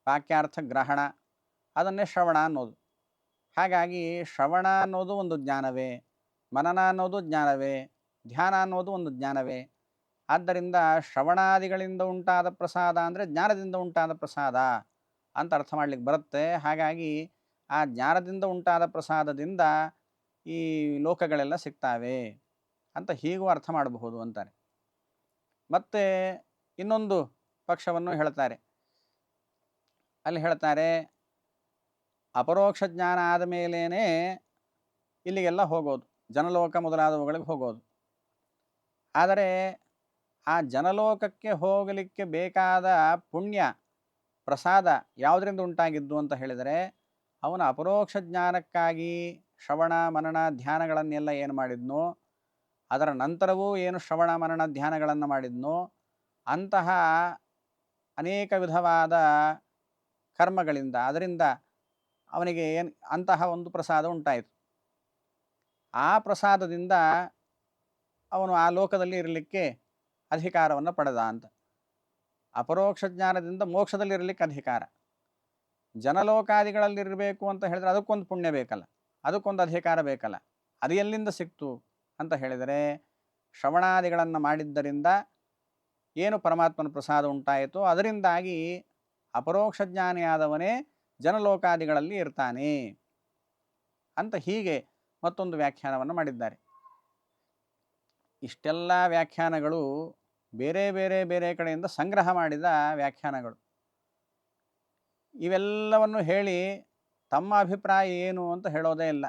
Speaker 1: ವಾಕ್ಯಾರ್ಥ ಗ್ರಹಣ, ಅದನ್ನೇ ಶ್ರವಣ ಅನ್ನೋದು. ಹಾಗಾಗಿ ಶ್ರವಣ ಅನ್ನೋದು ಒಂದು ಜ್ಞಾನವೇ, ಮನನ ಅನ್ನೋದು ಜ್ಞಾನವೇ, ಧ್ಯಾನ ಅನ್ನೋದು ಒಂದು ಜ್ಞಾನವೇ. ಆದ್ದರಿಂದ ಶ್ರವಣಾದಿಗಳಿಂದ ಉಂಟಾದ ಪ್ರಸಾದ ಅಂದರೆ ಜ್ಞಾನದಿಂದ ಉಂಟಾದ ಪ್ರಸಾದ ಅಂತ ಅರ್ಥ ಮಾಡಲಿಕ್ಕೆ ಬರುತ್ತೆ. ಹಾಗಾಗಿ ಆ ಜ್ಞಾನದಿಂದ ಉಂಟಾದ ಪ್ರಸಾದದಿಂದ ಈ ಲೋಕಗಳೆಲ್ಲ ಸಿಗ್ತಾವೆ ಅಂತ ಹೀಗೂ ಅರ್ಥ ಮಾಡಬಹುದು ಅಂತಾರೆ. ಮತ್ತು ಇನ್ನೊಂದು ಪಕ್ಷವನ್ನು ಹೇಳ್ತಾರೆ. ಅಲ್ಲಿ ಹೇಳ್ತಾರೆ, ಅಪರೋಕ್ಷ ಜ್ಞಾನ ಆದ ಮೇಲೇ ಇಲ್ಲಿಗೆಲ್ಲ ಹೋಗೋದು, ಜನಲೋಕ ಮೊದಲಾದವುಗಳಿಗೆ ಹೋಗೋದು. ಆದರೆ ಆ ಜನಲೋಕಕ್ಕೆ ಹೋಗಲಿಕ್ಕೆ ಬೇಕಾದ ಪುಣ್ಯ ಪ್ರಸಾದ ಯಾವುದರಿಂದ ಉಂಟಾಗಿದ್ದು ಅಂತ ಹೇಳಿದರೆ, ಅವನ ಅಪರೋಕ್ಷ ಜ್ಞಾನಕ್ಕಾಗಿ ಶ್ರವಣ ಮನನ ಧ್ಯಾನಗಳನ್ನೆಲ್ಲ ಏನು ಮಾಡಿದ್ನೋ, ಅದರ ನಂತರವೂ ಏನು ಶ್ರವಣ ಮನನ ಧ್ಯಾನಗಳನ್ನು ಮಾಡಿದ್ನೋ ಅಂತಹ ಅನೇಕ ವಿಧವಾದ ಕರ್ಮಗಳಿಂದ ಅದರಿಂದ ಅವನಿಗೆ ಅಂತಹ ಒಂದು ಪ್ರಸಾದ ಉಂಟಾಯಿತು. ಆ ಪ್ರಸಾದದಿಂದ ಅವನು ಆ ಲೋಕದಲ್ಲಿ ಇರಲಿಕ್ಕೆ ಅಧಿಕಾರವನ್ನು ಪಡೆದ ಅಂತ. ಅಪರೋಕ್ಷ ಜ್ಞಾನದಿಂದ ಮೋಕ್ಷದಲ್ಲಿರಲಿಕ್ಕೆ ಅಧಿಕಾರ. ಜನಲೋಕಾದಿಗಳಲ್ಲಿರಬೇಕು ಅಂತ ಹೇಳಿದರೆ ಅದಕ್ಕೊಂದು ಪುಣ್ಯ ಬೇಕಲ್ಲ, ಅದಕ್ಕೊಂದು ಅಧಿಕಾರ ಬೇಕಲ್ಲ. ಅದು ಎಲ್ಲಿಂದ ಸಿಕ್ತು ಅಂತ ಹೇಳಿದರೆ, ಶ್ರವಣಾದಿಗಳನ್ನು ಮಾಡಿದ್ದರಿಂದ ಏನು ಪರಮಾತ್ಮನ ಪ್ರಸಾದ ಉಂಟಾಯಿತೋ ಅದರಿಂದಾಗಿ ಅಪರೋಕ್ಷ ಜ್ಞಾನಿಯಾದವನೇ ಜನಲೋಕಾದಿಗಳಲ್ಲಿ ಇರ್ತಾನೆ ಅಂತ ಹೀಗೆ ಮತ್ತೊಂದು ವ್ಯಾಖ್ಯಾನವನ್ನು ಮಾಡಿದ್ದಾರೆ. ಇಷ್ಟೆಲ್ಲ ವ್ಯಾಖ್ಯಾನಗಳು ಬೇರೆ ಬೇರೆ ಬೇರೆ ಕಡೆಯಿಂದ ಸಂಗ್ರಹ ಮಾಡಿದ ವ್ಯಾಖ್ಯಾನಗಳು. ಇವೆಲ್ಲವನ್ನು ಹೇಳಿ ತಮ್ಮ ಅಭಿಪ್ರಾಯ ಏನು ಅಂತ ಹೇಳೋದೇ ಇಲ್ಲ.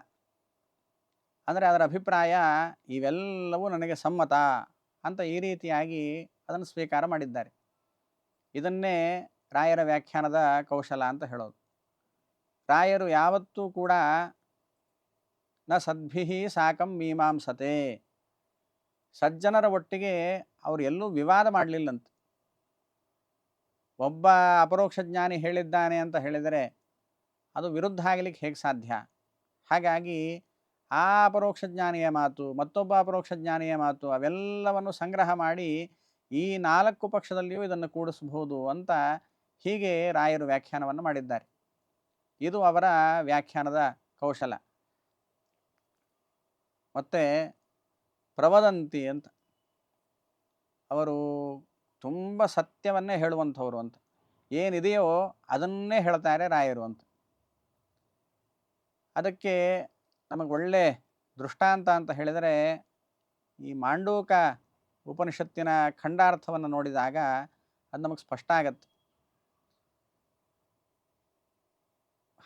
Speaker 1: ಅಂದರೆ ಅದರ ಅಭಿಪ್ರಾಯ ಇವೆಲ್ಲವೂ ನನಗೆ ಸಮ್ಮತ ಅಂತ ಈ ರೀತಿಯಾಗಿ ಅದನ್ನು ಸ್ವೀಕಾರ ಮಾಡಿದ್ದಾರೆ. ಇದನ್ನೇ ರಾಯರ ವ್ಯಾಖ್ಯಾನದ ಕೌಶಲ ಅಂತ ಹೇಳೋದು. ರಾಯರು ಯಾವತ್ತೂ ಕೂಡ ನ ಸದ್ಭಿಹಿ ಸಾಕಂ ಮೀಮಾಂಸತೆ, ಸಜ್ಜನರ ಒಟ್ಟಿಗೆ ಅವರು ಎಲ್ಲೂ ವಿವಾದ ಮಾಡಲಿಲ್ಲಂತೆ. ಒಬ್ಬ ಅಪರೋಕ್ಷ ಜ್ಞಾನಿ ಹೇಳಿದ್ದಾನೆ ಅಂತ ಹೇಳಿದರೆ ಅದು ವಿರುದ್ಧ ಆಗಲಿಕ್ಕೆ ಹೇಗೆ ಸಾಧ್ಯ? ಹಾಗಾಗಿ ಆ ಅಪರೋಕ್ಷ ಜ್ಞಾನಿಯ ಮಾತು, ಮತ್ತೊಬ್ಬ ಅಪರೋಕ್ಷ ಜ್ಞಾನಿಯ ಮಾತು ಅವೆಲ್ಲವನ್ನು ಸಂಗ್ರಹ ಮಾಡಿ ಈ 4 ಪಕ್ಷದಲ್ಲಿಯೂ ಇದನ್ನು ಕೂಡಿಸಬಹುದು ಅಂತ ಹೀಗೆ ರಾಯರು ವ್ಯಾಖ್ಯಾನವನ್ನು ಮಾಡಿದ್ದಾರೆ. ಇದು ಅವರ ವ್ಯಾಖ್ಯಾನದ ಕೌಶಲ. ಮತ್ತು ಪ್ರವದಂತಿ ಅಂತ, ಅವರು ತುಂಬ ಸತ್ಯವನ್ನೇ ಹೇಳುವಂಥವ್ರು ಅಂತ. ಏನಿದೆಯೋ ಅದನ್ನೇ ಹೇಳ್ತಾರೆ ರಾಯರು ಅಂತ. ಅದಕ್ಕೆ ನಮಗೆ ಒಳ್ಳೆ ದೃಷ್ಟಾಂತ ಅಂತ ಹೇಳಿದರೆ, ಈ ಮಾಂಡೂಕ ಉಪನಿಷತ್ತಿನ ಖಂಡಾರ್ಥವನ್ನು ನೋಡಿದಾಗ ಅದು ನಮಗೆ ಸ್ಪಷ್ಟ ಆಗತ್ತೆ.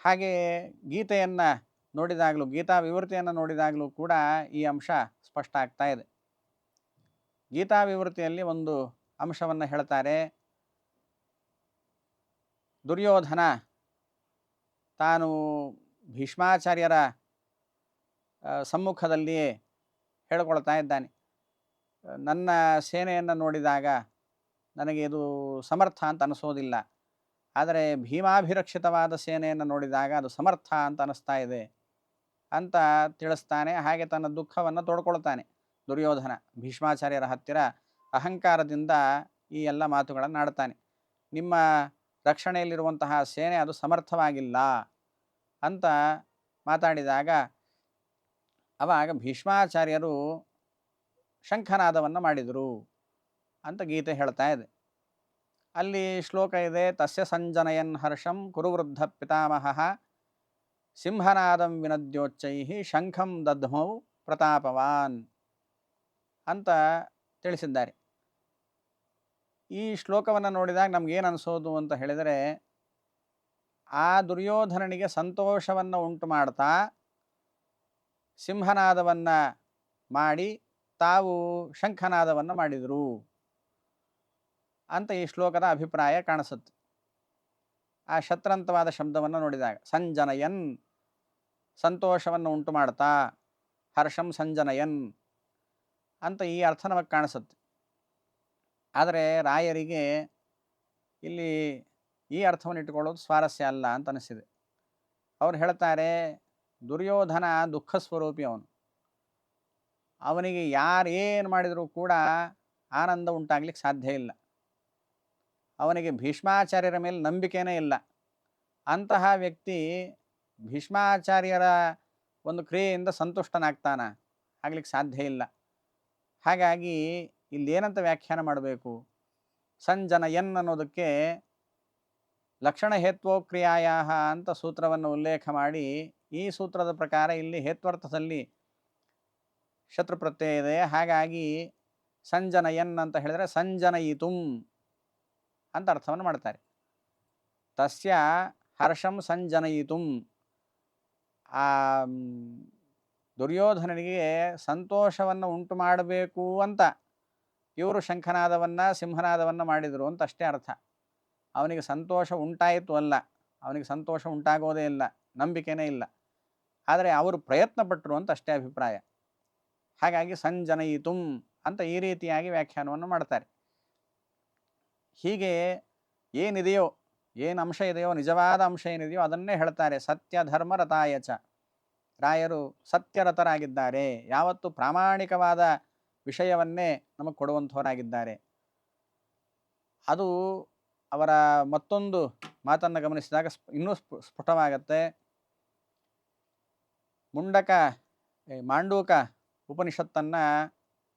Speaker 1: ಹಾಗೆ ಗೀತೆಯನ್ನು ನೋಡಿದಾಗಲೂ, ಗೀತಾ ವಿವೃತಿಯನ್ನು ನೋಡಿದಾಗಲೂ ಕೂಡ ಈ ಅಂಶ ಸ್ಪಷ್ಟ ಆಗ್ತಾ ಇದೆ. ಗೀತಾ ವಿವೃತಿಯಲ್ಲಿ ಒಂದು ಅಂಶವನ್ನು ಹೇಳ್ತಾರೆ. ದುರ್ಯೋಧನ ತಾನು ಭೀಷ್ಮಾಚಾರ್ಯರ ಸಮ್ಮುಖದಲ್ಲಿಯೇ ಹೇಳಿಕೊಳ್ತಾ ಇದ್ದಾನೆ, ನನ್ನ ಸೇನೆಯನ್ನು ನೋಡಿದಾಗ ನನಗೆ ಇದು ಸಮರ್ಥ ಅಂತ ಅನಿಸೋದಿಲ್ಲ, ಆದರೆ ಭೀಮಾಭಿರಕ್ಷಿತವಾದ ಸೇನೆಯನ್ನು ನೋಡಿದಾಗ ಅದು ಸಮರ್ಥ ಅಂತ ಅನ್ನಿಸ್ತಾ ಇದೆ ಅಂತ ತಿಳಿಸ್ತಾನೆ. ಹಾಗೆ ತನ್ನ ದುಃಖವನ್ನು ತೋಡ್ಕೊಳ್ತಾನೆ ದುರ್ಯೋಧನ. ಭೀಷ್ಮಾಚಾರ್ಯರ ಹತ್ತಿರ ಅಹಂಕಾರದಿಂದ ಈ ಎಲ್ಲ ಮಾತುಗಳನ್ನು ಆಡ್ತಾನೆ. ನಿಮ್ಮ ರಕ್ಷಣೆಯಲ್ಲಿರುವಂತಹ ಸೇನೆ ಅದು ಸಮರ್ಥವಾಗಿಲ್ಲ ಅಂತ ಮಾತಾಡಿದಾಗ ಆವಾಗ ಭೀಷ್ಮಾಚಾರ್ಯರು ಶಂಖನಾದವನ್ನು ಮಾಡಿದರು ಅಂತ ಗೀತೆ ಹೇಳ್ತಾ ಇದೆ. ಅಲ್ಲಿ ಶ್ಲೋಕ ಇದೆ, ತಸ್ಯ ಸಂಜನಯನ್ ಹರ್ಷಂ ಕುರುವೃದ್ಧ ಪಿತಾಮಹ ಸಿಂಹನಾದಂ ವಿನದ್ಯೋಚ್ಚೈ ಶಂಖಂ ದದ್ಮೌ ಪ್ರತಾಪವಾನ್ ಅಂತ ತಿಳಿಸಿದ್ದಾರೆ. ಈ ಶ್ಲೋಕವನ್ನು ನೋಡಿದಾಗ ನಮಗೇನು ಅನಿಸೋದು ಅಂತ ಹೇಳಿದರೆ, ಆ ದುರ್ಯೋಧನನಿಗೆ ಸಂತೋಷವನ್ನು ಉಂಟು ಮಾಡ್ತಾ ಸಿಂಹನಾದವನ್ನು ಮಾಡಿ ತಾವು ಶಂಖನಾದವನ್ನು ಮಾಡಿದರು ಅಂತ ಈ ಶ್ಲೋಕದ ಅಭಿಪ್ರಾಯ ಕಾಣಿಸುತ್ತೆ. ಆ ಶತ್ರಂತವಾದ ಶಬ್ದವನ್ನು ನೋಡಿದಾಗ ಸಂಜನಯನ್ ಸಂತೋಷವನ್ನು ಉಂಟು ಮಾಡ್ತಾ, ಹರ್ಷಂ ಸಂಜನಯನ್ ಅಂತ ಈ ಅರ್ಥ ನಮಗೆ ಕಾಣಿಸುತ್ತೆ. ಆದರೆ ರಾಯರಿಗೆ ಇಲ್ಲಿ ಈ ಅರ್ಥವನ್ನು ಇಟ್ಟುಕೊಳ್ಳೋದು ಸ್ವಾರಸ್ಯ ಅಲ್ಲ ಅಂತ ಅನಿಸಿದೆ. ಅವ್ರು ಹೇಳ್ತಾರೆ, ದುರ್ಯೋಧನ ದುಃಖ ಸ್ವರೂಪಿ ಅವನು. ಅವನಿಗೆ ಯಾರು ಏನು ಮಾಡಿದರೂ ಕೂಡ ಆನಂದ ಉಂಟಾಗ್ಲಿಕ್ಕೆ ಸಾಧ್ಯ ಇಲ್ಲ. ಅವನಿಗೆ ಭೀಷ್ಮಾಚಾರ್ಯರ ಮೇಲೆ ನಂಬಿಕೆನೇ ಇಲ್ಲ. ಅಂತಹ ವ್ಯಕ್ತಿ ಭೀಷ್ಮಾಚಾರ್ಯರ ಒಂದು ಕ್ರಿಯೆಯಿಂದ ಸಂತುಷ್ಟನಾಗ್ತಾನ? ಆಗ್ಲಿಕ್ಕೆ ಸಾಧ್ಯ ಇಲ್ಲ. ಹಾಗಾಗಿ ಇಲ್ಲೇನಂತ ವ್ಯಾಖ್ಯಾನ ಮಾಡಬೇಕು? ಸಂಜನಯನ್ ಅನ್ನೋದಕ್ಕೆ ಲಕ್ಷಣ ಹೇತ್ವೋ ಕ್ರಿಯಾಯ ಅಂತ ಸೂತ್ರವನ್ನು ಉಲ್ಲೇಖ ಮಾಡಿ, ಈ ಸೂತ್ರದ ಪ್ರಕಾರ ಇಲ್ಲಿ ಹೇತ್ವರ್ಥದಲ್ಲಿ ಶತ್ರು ಪ್ರತ್ಯಯ ಇದೆ. ಹಾಗಾಗಿ ಸಂಜನಯನ್ ಅಂತ ಹೇಳಿದರೆ ಸಂಜನಯಿತುಂ ಅಂತ ಅರ್ಥವನ್ನು ಮಾಡ್ತಾರೆ. ತಸ್ಯ ಹರ್ಷಂ ಸಂಜನಯಿತುಂ, ಆ ದುರ್ಯೋಧನನಿಗೆ ಸಂತೋಷವನ್ನು ಉಂಟು ಮಾಡಬೇಕು ಅಂತ ಇವರು ಶಂಖನಾದವನ್ನು ಸಿಂಹನಾದವನ್ನು ಮಾಡಿದರು ಅಂತ ಅಷ್ಟೇ ಅರ್ಥ. ಅವನಿಗೆ ಸಂತೋಷ ಉಂಟಾಯಿತು ಅಲ್ಲ, ಅವನಿಗೆ ಸಂತೋಷ ಉಂಟಾಗೋದೇ ಇಲ್ಲ, ನಂಬಿಕೆನೇ ಇಲ್ಲ. ಆದರೆ ಅವರು ಪ್ರಯತ್ನ ಪಟ್ಟರು ಅಂತ ಅಷ್ಟೇ ಅಭಿಪ್ರಾಯ. ಹಾಗಾಗಿ ಸಂಜನಯಿತುಂ ಅಂತ ಈ ರೀತಿಯಾಗಿ ವ್ಯಾಖ್ಯಾನವನ್ನು ಮಾಡ್ತಾರೆ. ಹೀಗೆ ಏನಿದೆಯೋ, ಏನು ಅಂಶ ಇದೆಯೋ, ನಿಜವಾದ ಅಂಶ ಏನಿದೆಯೋ ಅದನ್ನೇ ಹೇಳ್ತಾರೆ. ಸತ್ಯ ಧರ್ಮ ರಥಾಯಚ, ರಾಯರು ಸತ್ಯರಥರಾಗಿದ್ದಾರೆ. ಯಾವತ್ತು ಪ್ರಾಮಾಣಿಕವಾದ ವಿಷಯವನ್ನೇ ನಮಗೆ ಕೊಡುವಂಥವರಾಗಿದ್ದಾರೆ. ಅದು ಅವರ ಮತ್ತೊಂದು ಮಾತನ್ನು ಗಮನಿಸಿದಾಗ ಇನ್ನೂ ಸ್ಫುಟವಾಗತ್ತೆ. ಮಾಂಡೂಕ ಉಪನಿಷತ್ತನ್ನು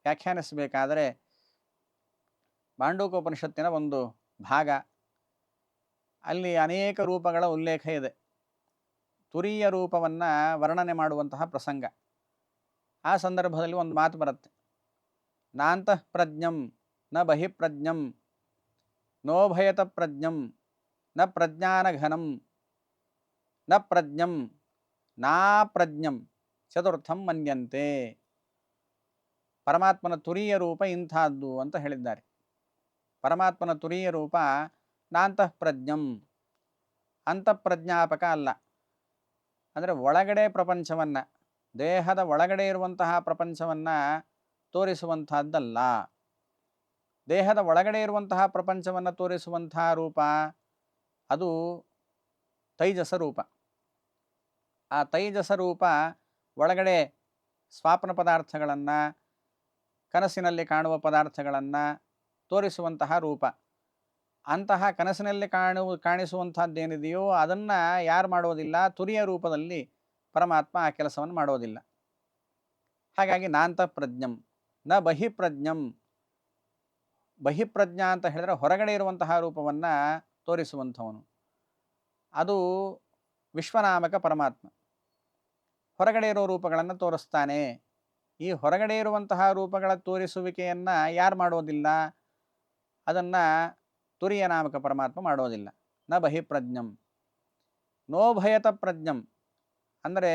Speaker 1: ವ್ಯಾಖ್ಯಾನಿಸಬೇಕಾದರೆ ಮಾಂಡೂಕ ಉಪನಿಷತ್ತಿನ ಒಂದು ಭಾಗ, ಅಲ್ಲಿ ಅನೇಕ ರೂಪಗಳ ಉಲ್ಲೇಖ ಇದೆ. ತುರಿಯ ರೂಪವನ್ನು ವರ್ಣನೆ ಮಾಡುವಂತಹ ಪ್ರಸಂಗ. ಆ ಸಂದರ್ಭದಲ್ಲಿ ಒಂದು ಮಾತು ಬರುತ್ತೆ, ನಾಂತಃ ಪ್ರಜ್ಞಂ ನ ಬಹಿಪ್ರಜ್ಞಂ ನೋಭಯತ ಪ್ರಜ್ಞಂ ನ ಪ್ರಜ್ಞಾನಘನಂ ನ ಪ್ರಜ್ಞಂ ನಾ ಪ್ರಜ್ಞಂ ಚತುರ್ಥಂ ಮನ್ಯಂತೆ. ಪರಮಾತ್ಮನ ತುರಿಯ ರೂಪ ಇಂಥದ್ದು ಅಂತ ಹೇಳಿದ್ದಾರೆ. ಪರಮಾತ್ಮನ ತುರಿಯ ರೂಪ ನಾಂತಃ ಪ್ರಜ್ಞಂ, ಅಂತಃಪ್ರಜ್ಞಾಪಕ ಅಲ್ಲ. ಅಂದರೆ ಒಳಗಡೆ ಪ್ರಪಂಚವನ್ನು, ದೇಹದ ಒಳಗಡೆ ಇರುವಂತಹ ಪ್ರಪಂಚವನ್ನು ತೋರಿಸುವಂತಹದ್ದಲ್ಲ. ದೇಹದ ಒಳಗಡೆ ಇರುವಂತಹ ಪ್ರಪಂಚವನ್ನು ತೋರಿಸುವಂತಹ ರೂಪ ಅದು ತೈಜಸ ರೂಪ. ಆ ತೈಜಸ ರೂಪ ಒಳಗಡೆ ಸ್ವಾಪ್ನ ಪದಾರ್ಥಗಳನ್ನು, ಕನಸಿನಲ್ಲಿ ಕಾಣುವ ಪದಾರ್ಥಗಳನ್ನು ತೋರಿಸುವಂತಹ ರೂಪ. ಅಂತಹ ಕನಸಿನಲ್ಲಿ ಕಾಣಿಸುವಂಥದ್ದೇನಿದೆಯೋ ಅದನ್ನು ಯಾರು ಮಾಡೋದಿಲ್ಲ? ತುರಿಯ ರೂಪದಲ್ಲಿ ಪರಮಾತ್ಮ ಆ ಕೆಲಸವನ್ನು ಮಾಡೋದಿಲ್ಲ. ಹಾಗಾಗಿ ನಾಂತಃ ಪ್ರಜ್ಞಂ ನ ಬಹಿಪ್ರಜ್ಞಂ. ಬಹಿಪ್ರಜ್ಞಾ ಅಂತ ಹೇಳಿದ್ರೆ ಹೊರಗಡೆ ಇರುವಂತಹ ರೂಪವನ್ನು ತೋರಿಸುವಂಥವನು. ಅದು ವಿಶ್ವನಾಮಕ ಪರಮಾತ್ಮ. ಹೊರಗಡೆ ಇರೋ ರೂಪಗಳನ್ನು ತೋರಿಸ್ತಾನೆ. ಈ ಹೊರಗಡೆ ಇರುವಂತಹ ರೂಪಗಳ ತೋರಿಸುವಿಕೆಯನ್ನು ಯಾರು ಮಾಡೋದಿಲ್ಲ? ಅದನ್ನು ತುರಿಯ ನಾಮಕ ಪರಮಾತ್ಮ ಮಾಡೋದಿಲ್ಲ. ನ ಬಹಿಪ್ರಜ್ಞಂ ನೋಭಯತ ಪ್ರಜ್ಞಂ. ಅಂದರೆ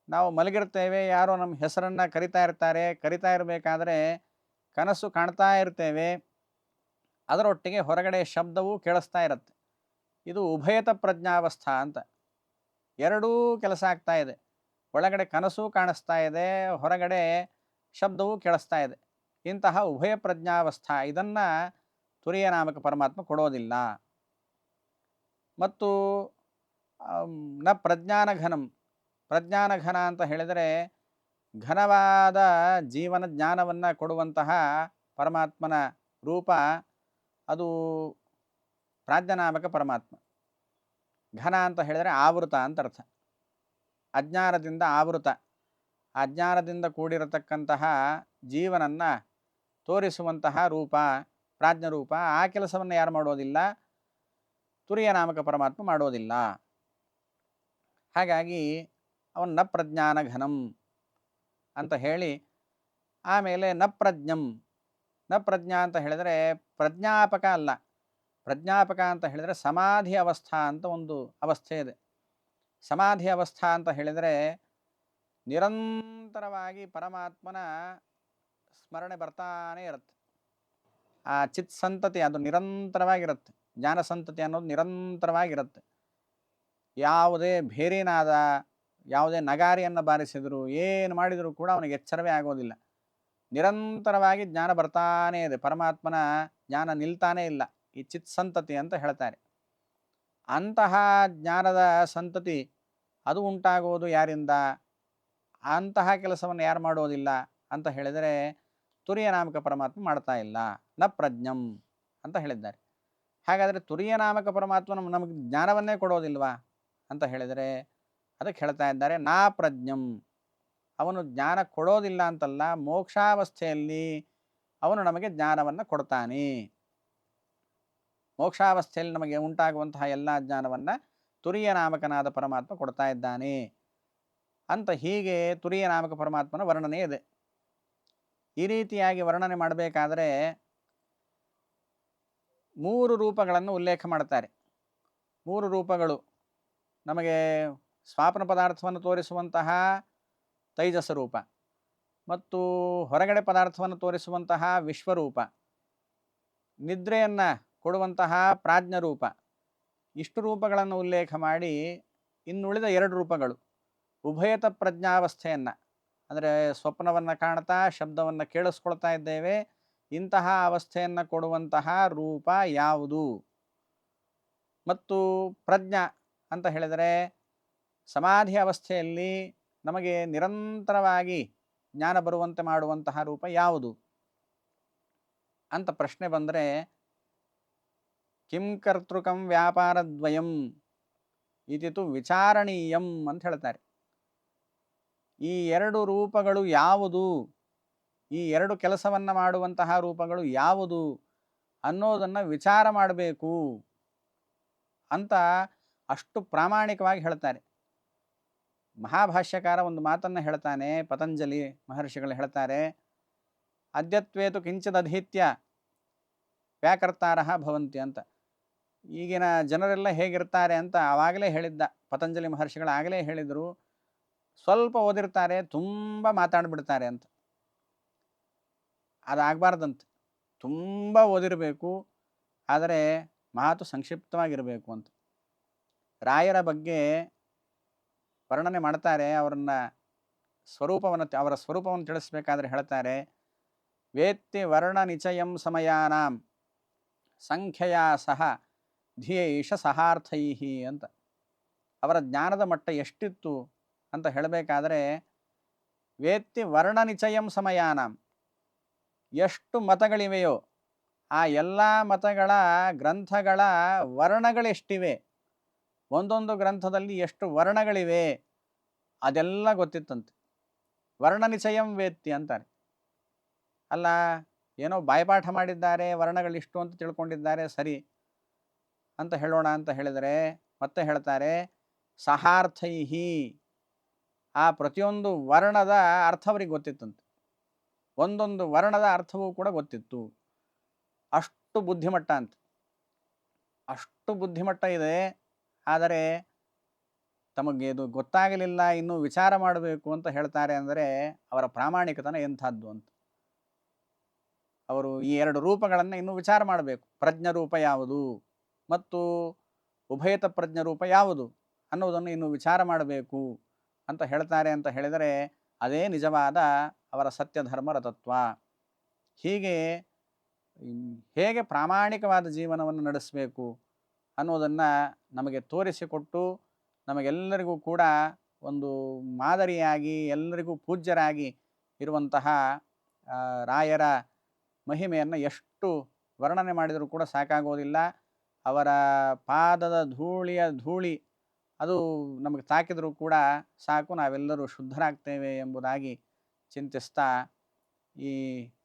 Speaker 1: ನಾವು ಮಲಗಿರ್ತೇವೆ, ಯಾರೋ ನಮ್ಮ ಹೆಸರನ್ನು ಕರಿತಾ ಇರ್ತಾರೆ, ಕರಿತಾ ಇರಬೇಕಾದ್ರೆ ಕನಸು ಕಾಣ್ತಾ ಇರ್ತೇವೆ, ಅದರೊಟ್ಟಿಗೆ ಹೊರಗಡೆ ಶಬ್ದವೂ ಕೇಳಿಸ್ತಾ ಇರುತ್ತೆ. ಇದು ಉಭಯತ ಪ್ರಜ್ಞಾವಸ್ಥಾ ಅಂತ. ಎರಡೂ ಕೆಲಸ ಆಗ್ತಾ ಇದೆ. ಒಳಗಡೆ ಕನಸು ಕಾಣಿಸ್ತಾ ಇದೆ, ಹೊರಗಡೆ ಶಬ್ದವೂ ಕೇಳಿಸ್ತಾ ಇದೆ. ಇಂತಹ ಉಭಯ ಪ್ರಜ್ಞಾವಸ್ಥಾ ಇದನ್ನು ತುರಿಯ ನಾಮಕ ಪರಮಾತ್ಮ ಕೊಡೋದಿಲ್ಲ. ಮತ್ತು ನ ಪ್ರಜ್ಞಾನಘನಂ. ಪ್ರಜ್ಞಾನಘನ ಅಂತ ಹೇಳಿದರೆ ಘನವಾದ ಜೀವನ ಜ್ಞಾನವನ್ನು ಕೊಡುವಂತಹ ಪರಮಾತ್ಮನ ರೂಪ ಅದು ಪ್ರಾಜ್ಞಾನಾಮಕ ಪರಮಾತ್ಮ. ಘನ ಅಂತ ಹೇಳಿದರೆ ಆವೃತ ಅಂತ ಅರ್ಥ. ಅಜ್ಞಾನದಿಂದ ಆವೃತ, ಅಜ್ಞಾನದಿಂದ ಕೂಡಿರತಕ್ಕಂತಹ ಜೀವನನ್ನು ತೋರಿಸುವಂತಹ ರೂಪ ಪ್ರಾಜ್ಞರೂಪ. ಆ ಕೆಲಸವನ್ನು ಯಾರು ಮಾಡೋದಿಲ್ಲ? ತುರಿಯ ನಾಮಕ ಪರಮಾತ್ಮ ಮಾಡೋದಿಲ್ಲ. ಹಾಗಾಗಿ ಅವನು ನ ಪ್ರಜ್ಞಾನಘನಂ ಅಂತ ಹೇಳಿ, ಆಮೇಲೆ ನ ಪ್ರಜ್ಞಂ. ನ ಪ್ರಜ್ಞಾ ಅಂತ ಹೇಳಿದರೆ ಪ್ರಜ್ಞಾಪಕ ಅಲ್ಲ. ಪ್ರಜ್ಞಾಪಕ ಅಂತ ಹೇಳಿದರೆ ಸಮಾಧಿ ಅವಸ್ಥಾ ಅಂತ ಒಂದು ಅವಸ್ಥೆ ಇದೆ. ಸಮಾಧಿ ಅವಸ್ಥಾ ಅಂತ ಹೇಳಿದರೆ ನಿರಂತರವಾಗಿ ಪರಮಾತ್ಮನ ಸ್ಮರಣೆ ಬರ್ತಾನೇ ಇರುತ್ತೆ. ಆ ಚಿತ್ ಸಂತತಿ ಅದು ನಿರಂತರವಾಗಿರುತ್ತೆ. ಜ್ಞಾನ ಸಂತತಿ ಅನ್ನೋದು ನಿರಂತರವಾಗಿರುತ್ತೆ. ಯಾವುದೇ ಭೇರಿನಾದ, ಯಾವುದೇ ನಗಾರಿಯನ್ನು ಬಾರಿಸಿದ್ರು, ಏನು ಮಾಡಿದರೂ ಕೂಡ ಅವನಿಗೆ ಎಚ್ಚರವೇ ಆಗೋದಿಲ್ಲ. ನಿರಂತರವಾಗಿ ಜ್ಞಾನ ಬರ್ತಾನೇ ಇದೆ, ಪರಮಾತ್ಮನ ಜ್ಞಾನ ನಿಲ್ತಾನೇ ಇಲ್ಲ. ಈ ಚಿತ್ ಸಂತತಿ ಅಂತ ಹೇಳ್ತಾರೆ. ಅಂತಹ ಜ್ಞಾನದ ಸಂತತಿ ಅದು ಉಂಟಾಗುವುದು ಯಾರಿಂದ? ಅಂತಹ ಕೆಲಸವನ್ನು ಯಾರು ಮಾಡೋದಿಲ್ಲ ಅಂತ ಹೇಳಿದರೆ ತುರಿಯ ನಾಮಕ ಪರಮಾತ್ಮ ಮಾಡ್ತಾ ಇಲ್ಲ. ನ ಪ್ರಜ್ಞಂ ಅಂತ ಹೇಳಿದ್ದಾರೆ. ಹಾಗಾದರೆ ತುರಿಯ ನಾಮಕ ಪರಮಾತ್ಮನ ನಮಗೆ ಜ್ಞಾನವನ್ನೇ ಕೊಡೋದಿಲ್ವಾ ಅಂತ ಹೇಳಿದರೆ ಅದಕ್ಕೆ ಹೇಳ್ತಾ ಇದ್ದಾರೆ, ನಾ ಪ್ರಜ್ಞಂ. ಅವನು ಜ್ಞಾನ ಕೊಡೋದಿಲ್ಲ ಅಂತಲ್ಲ, ಮೋಕ್ಷಾವಸ್ಥೆಯಲ್ಲಿ ಅವನು ನಮಗೆ ಜ್ಞಾನವನ್ನು ಕೊಡ್ತಾನೆ. ಮೋಕ್ಷಾವಸ್ಥೆಯಲ್ಲಿ ನಮಗೆ ಉಂಟಾಗುವಂತಹ ಎಲ್ಲ ಜ್ಞಾನವನ್ನು ತುರಿಯ ನಾಮಕನಾದ ಪರಮಾತ್ಮ ಕೊಡ್ತಾ ಇದ್ದಾನೆ ಅಂತ. ಹೀಗೆ ತುರಿಯ ನಾಮಕ ಪರಮಾತ್ಮನ ವರ್ಣನೆ ಇದೆ. ಈ ರೀತಿಯಾಗಿ ವರ್ಣನೆ ಮಾಡಬೇಕಾದರೆ 3 ರೂಪಗಳನ್ನು ಉಲ್ಲೇಖ ಮಾಡ್ತಾರೆ. 3 ರೂಪಗಳು ನಮಗೆ ಸ್ವಾಪನ ಪದಾರ್ಥವನ್ನು ತೋರಿಸುವಂತಹ ತೈಜಸ ರೂಪ, ಮತ್ತು ಹೊರಗಡೆ ಪದಾರ್ಥವನ್ನು ತೋರಿಸುವಂತಹ ವಿಶ್ವರೂಪ, ನಿದ್ರೆಯನ್ನು ಕೊಡುವಂತಹ ಪ್ರಾಜ್ಞರೂಪ. ಇಷ್ಟು ರೂಪಗಳನ್ನು ಉಲ್ಲೇಖ ಮಾಡಿ ಇನ್ನುಳಿದ 2 ರೂಪಗಳು ಉಭಯತ ಪ್ರಜ್ಞಾವಸ್ಥೆಯನ್ನು, ಅಂದರೆ ಸ್ವಪ್ನವನ್ನು ಕಾಣ್ತಾ ಶಬ್ದವನ್ನು ಕೇಳಿಸ್ಕೊಳ್ತಾ ಇದ್ದೇವೆ, ಇಂತಹ ಅವಸ್ಥೆಯನ್ನು ಕೊಡುವಂತಹ ರೂಪ ಯಾವುದು? ಮತ್ತು ಪ್ರಜ್ಞಾ ಅಂತ ಹೇಳಿದರೆ ಸಮಾಧಿ ಅವಸ್ಥೆಯಲ್ಲಿ ನಮಗೆ ನಿರಂತರವಾಗಿ ಜ್ಞಾನ ಬರುವಂತೆ ಮಾಡುವಂತಹ ರೂಪ ಯಾವುದು ಅಂತ ಪ್ರಶ್ನೆ ಬಂದರೆ, ಕಿಂ ಕರ್ತೃಕಂ ವ್ಯಾಪಾರದ್ವಯಂ ಇತಿತು ವಿಚಾರಣೀಯಂ ಅಂತ ಹೇಳ್ತಾರೆ. ಈ 2 ರೂಪಗಳು ಯಾವುದು, ಈ 2 ಕೆಲಸವನ್ನು ಮಾಡುವಂತಹ ರೂಪಗಳು ಯಾವುದು ಅನ್ನೋದನ್ನು ವಿಚಾರ ಮಾಡಬೇಕು ಅಂತ ಅಷ್ಟು ಪ್ರಾಮಾಣಿಕವಾಗಿ ಹೇಳ್ತಾರೆ. ಮಹಾಭಾಷ್ಯಕಾರ ಒಂದು ಮಾತನ್ನು ಹೇಳ್ತಾನೆ, ಪತಂಜಲಿ ಮಹರ್ಷಿಗಳು ಹೇಳ್ತಾರೆ, ಅದ್ಯತ್ವೇತು ಕಿಂಚಿದಧೀತ್ಯ ವ್ಯಾಕರ್ತಾರಃ ಭವಂತಿ ಅಂತ. ಈಗಿನ ಜನರೆಲ್ಲ ಹೇಗಿರ್ತಾರೆ ಅಂತ ಆವಾಗಲೇ ಹೇಳಿದ್ದ ಪತಂಜಲಿ ಮಹರ್ಷಿಗಳು. ಆಗಲೇ ಹೇಳಿದರು, ಸ್ವಲ್ಪ ಓದಿರ್ತಾರೆ, ತುಂಬ ಮಾತಾಡಿಬಿಡ್ತಾರೆ ಅಂತ. ಅದಾಗಬಾರ್ದಂತೆ. ತುಂಬ ಓದಿರಬೇಕು, ಆದರೆ ಮಾತು ಸಂಕ್ಷಿಪ್ತವಾಗಿರಬೇಕು ಅಂತ. ರಾಯರ ಬಗ್ಗೆ ವರ್ಣನೆ ಮಾಡ್ತಾರೆ. ಅವರ ಸ್ವರೂಪವನ್ನು ತಿಳಿಸ್ಬೇಕಾದ್ರೆ ಹೇಳ್ತಾರೆ, ವೇತ್ತಿ ವರ್ಣ ನಿಚಯಂ ಸಮಯಾನಾಂ ಸಂಖ್ಯೆಯ ಸಹ ಧಿಯೈಷ ಸಹಾರ್ಥೈಹಿ ಅಂತ. ಅವರ ಜ್ಞಾನದ ಮಟ್ಟ ಎಷ್ಟಿತ್ತು ಅಂತ ಹೇಳಬೇಕಾದ್ರೆ, ವೇತ್ತಿ ವರ್ಣ ನಿಚಯಂ ಸಮಯಾನಾಂ, ಎಷ್ಟು ಮತಗಳಿವೆಯೋ ಆ ಎಲ್ಲ ಮತಗಳ ಗ್ರಂಥಗಳ ವರ್ಣಗಳೆಷ್ಟಿವೆ, ಒಂದೊಂದು ಗ್ರಂಥದಲ್ಲಿ ಎಷ್ಟು ವರ್ಣಗಳಿವೆ ಅದೆಲ್ಲ ಗೊತ್ತಿತ್ತಂತೆ. ವರ್ಣ ನಿಚಯಂ ವೇತ್ತಿ ಅಂತಾರೆ. ಅಲ್ಲ, ಏನೋ ಬಾಯ್ಪಾಠ ಮಾಡಿದ್ದಾರೆ, ವರ್ಣಗಳಿಷ್ಟು ಅಂತ ತಿಳ್ಕೊಂಡಿದ್ದಾರೆ, ಸರಿ ಅಂತ ಹೇಳೋಣ ಅಂತ ಹೇಳಿದರೆ ಮತ್ತೆ ಹೇಳ್ತಾರೆ, ಸಹಾರ್ಥೈಹಿ, ಆ ಪ್ರತಿಯೊಂದು ವರ್ಣದ ಅರ್ಥ ಅವರಿಗೆ ಗೊತ್ತಿತ್ತಂತೆ. ಒಂದೊಂದು ವರ್ಣದ ಅರ್ಥವೂ ಕೂಡ ಗೊತ್ತಿತ್ತು. ಅಷ್ಟು ಬುದ್ಧಿಮಟ್ಟ ಅಂತ. ಅಷ್ಟು ಬುದ್ಧಿಮಟ್ಟ ಇದೆ. ಆದರೆ ತಮಗೆ ಇದು ಗೊತ್ತಾಗಲಿಲ್ಲ, ಇನ್ನೂ ವಿಚಾರ ಮಾಡಬೇಕು ಅಂತ ಹೇಳ್ತಾರೆ ಅಂದರೆ ಅವರ ಪ್ರಾಮಾಣಿಕತನ ಎಂಥದ್ದು ಅಂತ. ಅವರು ಈ 2 ರೂಪಗಳನ್ನು ಇನ್ನೂ ವಿಚಾರ ಮಾಡಬೇಕು. ಪ್ರಜ್ಞರೂಪ ಯಾವುದು ಮತ್ತು ಉಭಯತ ಪ್ರಜ್ಞರೂಪ ಯಾವುದು ಅನ್ನೋದನ್ನು ಇನ್ನೂ ವಿಚಾರ ಮಾಡಬೇಕು ಅಂತ ಹೇಳ್ತಾರೆ ಅಂತ ಹೇಳಿದರೆ ಅದೇ ನಿಜವಾದ ಅವರ ಸತ್ಯಧರ್ಮರ ತತ್ವ. ಹೇಗೆ ಪ್ರಾಮಾಣಿಕವಾದ ಜೀವನವನ್ನು ನಡೆಸಬೇಕು ಅನ್ನೋದನ್ನು ನಮಗೆ ತೋರಿಸಿಕೊಟ್ಟು ನಮಗೆಲ್ಲರಿಗೂ ಕೂಡ ಒಂದು ಮಾದರಿಯಾಗಿ ಎಲ್ಲರಿಗೂ ಪೂಜ್ಯರಾಗಿ ಇರುವಂತಹ ರಾಯರ ಮಹಿಮೆಯನ್ನು ಎಷ್ಟು ವರ್ಣನೆ ಮಾಡಿದರೂ ಕೂಡ ಸಾಕಾಗೋದಿಲ್ಲ. ಅವರ ಪಾದದ ಧೂಳಿ ಅದು ನಮಗೆ ತಾಕಿದರೂ ಕೂಡ ಸಾಕು, ನಾವೆಲ್ಲರೂ ಶುದ್ಧರಾಗ್ತೇವೆ ಎಂಬುದಾಗಿ ಚಿಂತಿಸ್ತಾ ಈ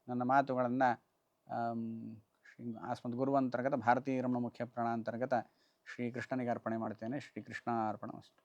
Speaker 1: ನನ್ನ ಮಾತುಗಳನ್ನು ಆಸ್ಮದ್ ಗುರುವಂತರ್ಗತ ಭಾರತೀಯ ರಮಣ ಮುಖ್ಯ ಪ್ರಾಣಾಂತರ್ಗತ ಶ್ರೀಕೃಷ್ಣನಿಗೆ ಅರ್ಪಣೆ ಮಾಡ್ತೇನೆ. ಶ್ರೀಕೃಷ್ಣ ಅರ್ಪಣಮಸ್ತು.